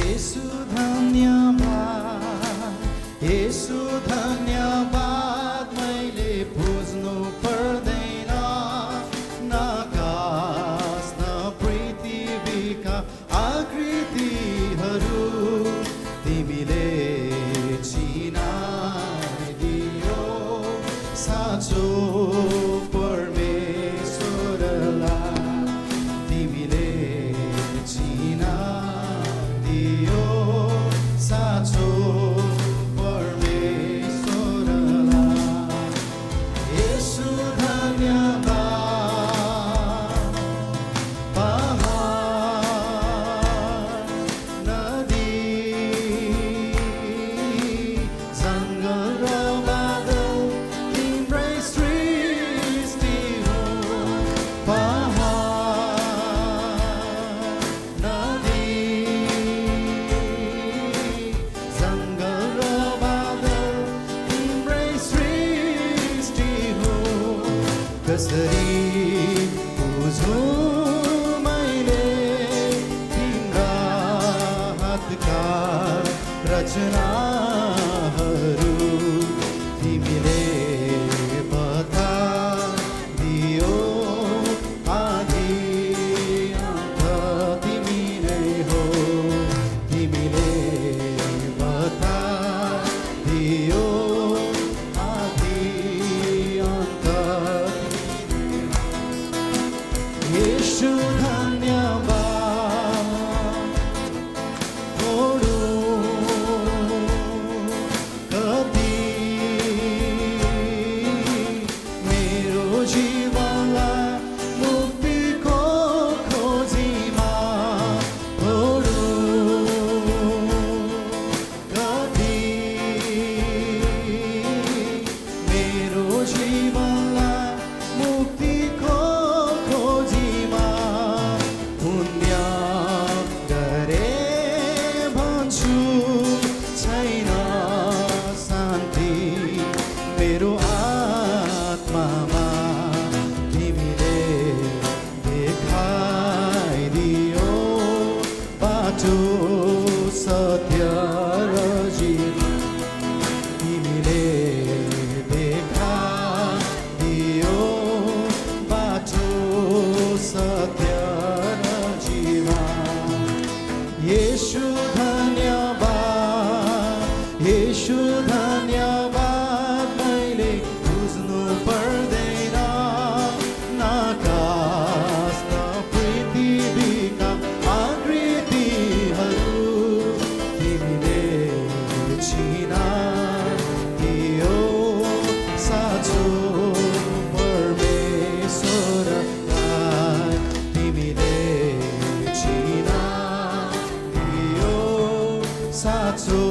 येशू धन्यवाद, येशू धन्यवाद, मैले बुझ्नु पर्दैन न आकाश न पृथ्वीका आकृतिहरू तिमीले चिनाइदियो साँचो परमेश्वरलाई तिमीले चिनाइदियो साँचो परमेश्वरलाई। येशू धन्यवाद, पहाड नदी जङ्गल र बादल तिम्रै सृष्टि हो। पहाड नदी जङ्गल र बादल तिम्रै सृष्टि हो। कसरी बुझौँ मैले तिम्रा हातका रचनाहरू तिमीले बताइदियो आदि अन्त तिमी नै हो। तिमीले बताइदियो आदि अन्त येशू धन्यवाद। छोडो कति मेरो जीवनलाई मुक्तिको खोजीमा छोडो कति मेरो जीवनलाई मुक्तिको खोजीमा पुण्य गरे भन्छु छैन शान्ति मेरो आत्मामा तिमीले देखाइदियो बाटो सत्य र जीवन तिमीले देखाइदियो बाटो सत्य र जीवन। येशू धन्यवाद, येशू धन्यवाद, मैले बुझ्नु पर्दैन न आकाश न पृथ्वीका आकृतिहरू तिमीले चिनाइदियो साँचो परमेश्वरलाई तिमीले चिनाइदियो साँचो